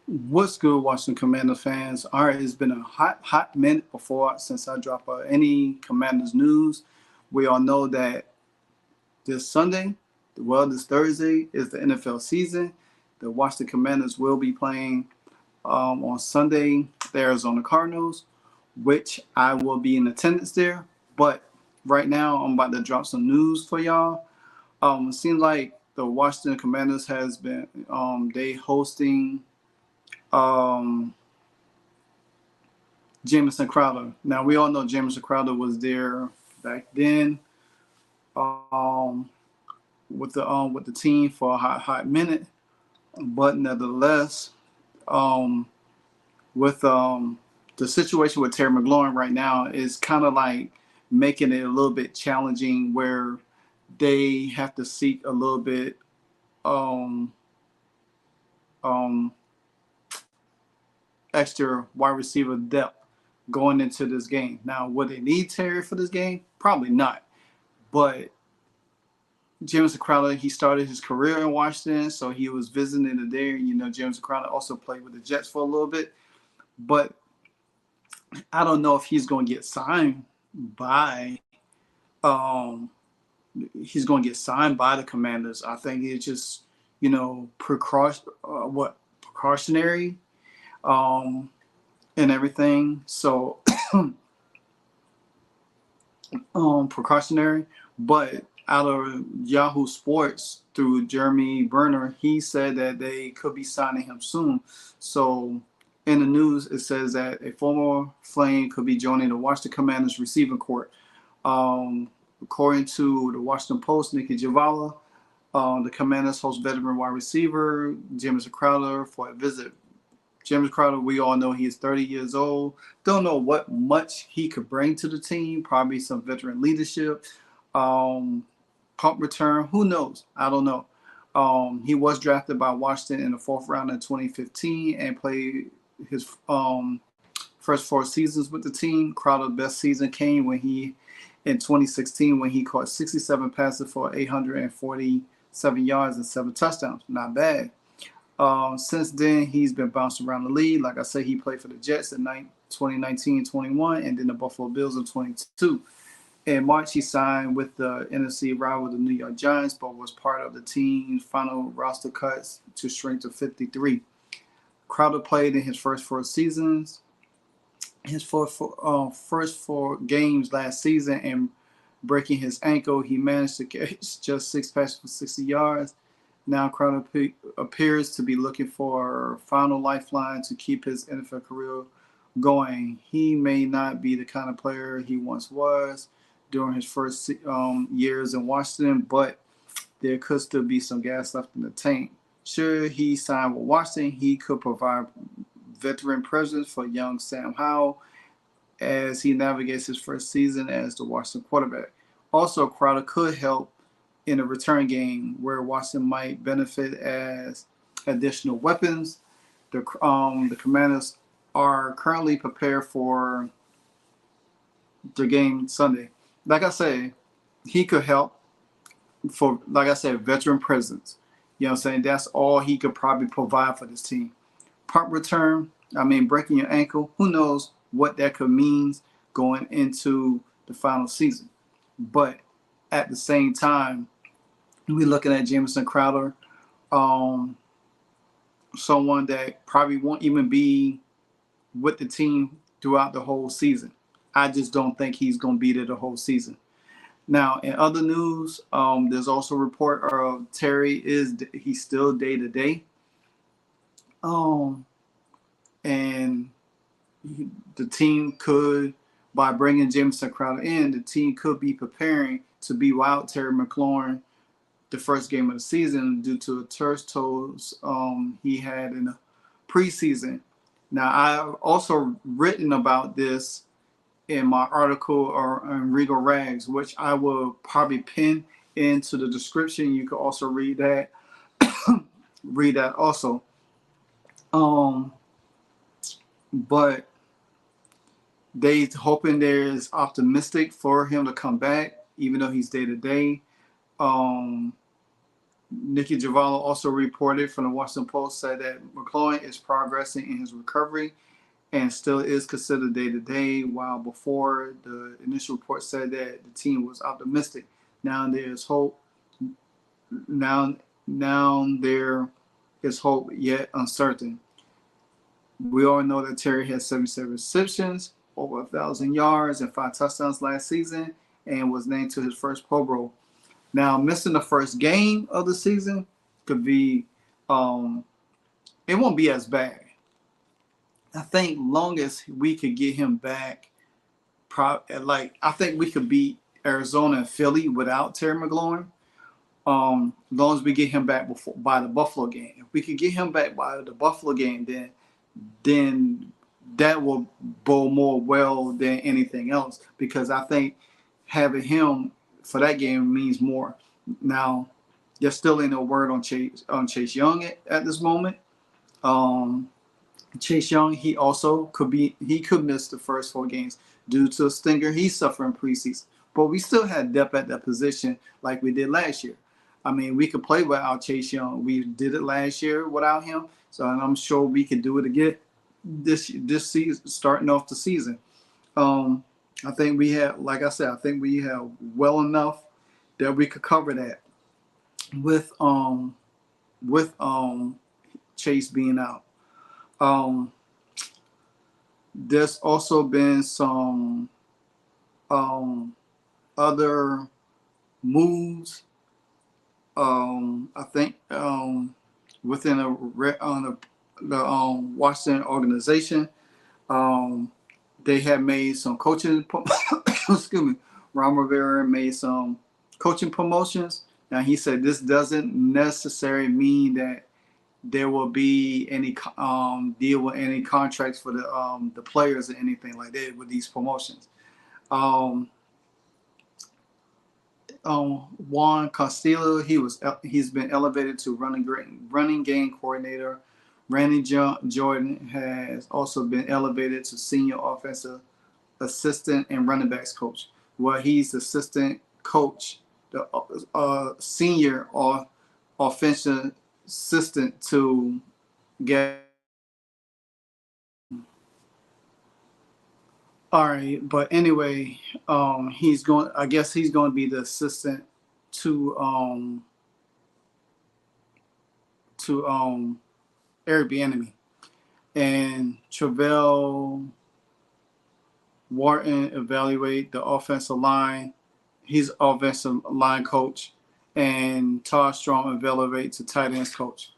What's good, Washington Commander fans? All right, it's been a hot minute before since I drop any Commanders news. We all know that this Sunday, this Thursday, is the NFL season. The Washington Commanders will be playing on Sunday, the Arizona Cardinals, which I will be in attendance there. But right now, I'm about to drop some news for y'all. It seems like the Washington Commanders has been they hosting um, Jamison Crowder. Now we all know Jamison Crowder was there back then um, with the team for a hot minute, but nevertheless, um, with the situation with Terry McLaurin right now is kind of like making it a little bit challenging where they have to seek a little bit um, um, extra wide receiver depth going into this game. Now, would they need Terry for this game? Probably not. But Jamison Crowder, he started his career in Washington, so he was visiting it there. You know, Jamison Crowder also played with the Jets for a little bit. But I don't know if he's going to get signed by um, the Commanders. I think it's just, precautionary um, and everything. So precautionary, but out of Yahoo Sports through Jeremy Berner, he said that they could be signing him soon. So in the news, it says that a former Flame could be joining the Washington Commanders receiving court. According to the Washington Post, Nikki Javala, the Commanders host veteran wide receiver Jamison Crowder for a visit. James Crowder, we all know he is 30 years old. Don't know what much he could bring to the team. Probably some veteran leadership, punt return. Who knows? I don't know. He was drafted by Washington in the fourth round in 2015 and played his first 4 seasons with the team. Crowder's best season came in 2016 when he caught 67 passes for 847 yards and 7 touchdowns. Not bad. Since then, he's been bounced around the league. Like I said, he played for the Jets in 2019-21 and then the Buffalo Bills in 22. In March, he signed with the NFC rival, the New York Giants, but was part of the team's final roster cuts to shrink to 53. Crowder played in his first 4 seasons, first 4 games last season, and breaking his ankle, he managed to catch just 6 passes for 60 yards. Now Crowder appears to be looking for a final lifeline to keep his NFL career going. He may not be the kind of player he once was during his first years in Washington, but there could still be some gas left in the tank. Sure, he signed with Washington. He could provide veteran presence for young Sam Howell as he navigates his first season as the Washington quarterback. Also, Crowder could help in a return game where Washington might benefit as additional weapons. The Commanders are currently prepared for the game Sunday. Like I said, he could help for, like I said, veteran presence. You know what I'm saying? That's all he could probably provide for this team. Punt return, breaking your ankle, who knows what that could mean going into the final season. But at the same time, we're looking at Jamison Crowder, someone that probably won't even be with the team throughout the whole season. I just don't think he's going to be there the whole season. Now, in other news, there's also a report of he's still day to day, and the team could, by bringing Jamison Crowder in, the team could be preparing to be without Terry McLaurin the first game of the season due to a turf toes he had in the preseason. Now, I've also written about this in my article on Regal Rags, which I will probably pin into the description. You can also read that. Read that also. But they hoping there's optimistic for him to come back, even though he's day to day. Nikki Giovanni also reported from the Washington Post, said that McLaurin is progressing in his recovery and still is considered day-to-day, while before the initial report said that the team was optimistic. Now there's hope. Now there is hope, yet uncertain. We all know that Terry had 77 receptions, over 1,000 yards, and 5 touchdowns last season, and was named to his first Pro Bowl. Now, missing the first game of the season could be, it won't be as bad. I think long as we could get him back, I think we could beat Arizona and Philly without Terry McLaurin. As long as we get him back by the Buffalo game. If we could get him back by the Buffalo game, then that will bode more well than anything else, because I think having him for that game means more. Now, there's still ain't no word on Chase Young at this moment. Chase Young, he could miss the first 4 games due to a stinger he suffered in preseason. But we still had depth at that position like we did last year. I mean, we could play without Chase Young. We did it last year without him, and I'm sure we could do it again this season, starting off the season. I think we have, like I said, I think we have well enough that we could cover that with Chase being out. There's also been some other moves. I think within the Washington organization, they have made some coaching. Excuse me. Ron Rivera made some coaching promotions. Now, he said this doesn't necessarily mean that there will be any deal with any contracts for the players or anything like that with these promotions. Juan Castillo, he's been elevated to running game coordinator. Randy Jordan has also been elevated to senior offensive assistant and running backs coach. Well, he's assistant coach, the senior or offensive assistant to get. All right, but anyway, he's going. I guess he's going to be the assistant to Eric Bieniemy, and Travell Wharton evaluate the offensive line. He's offensive line coach, and Todd Strong evaluate to tight ends coach.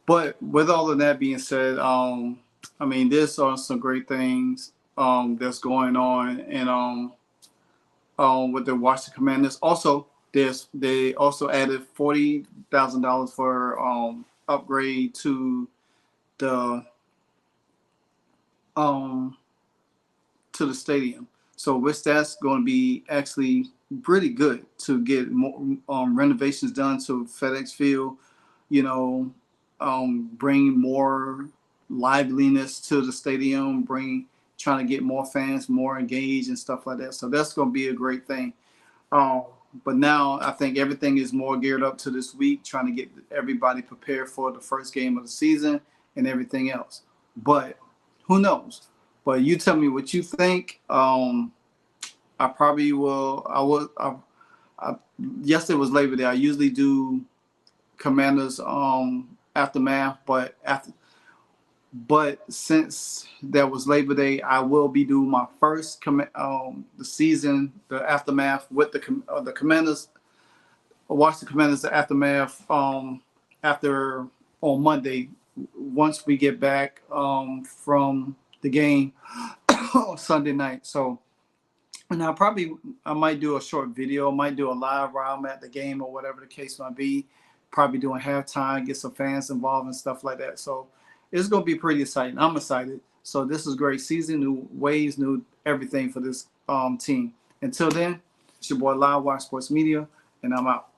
But with all of that being said, I mean, there's some great things that's going on, and with the Washington Commanders. Also, they also added $40,000 for upgrade to the stadium. So which that's going to be actually pretty good to get more renovations done to FedEx Field. You know, bring more liveliness to the stadium, trying to get more fans more engaged and stuff like that. So that's going to be a great thing. But now I think everything is more geared up to this week, trying to get everybody prepared for the first game of the season and everything else. But who knows? But you tell me what you think. I probably will. Yesterday was Labor Day. I usually do Commanders aftermath, but since that was Labor Day, I will be doing my first the season, the aftermath with the Commanders. Watch the Commanders the aftermath after on Monday once we get back from the game Sunday night. So, and I might do a short video, might do a live while I'm at the game or whatever the case might be. Probably doing halftime, get some fans involved and stuff like that. So it's going to be pretty exciting. I'm excited. So this is a great season, new ways, new everything for this team. Until then, it's your boy LiveWire Sports Media, and I'm out.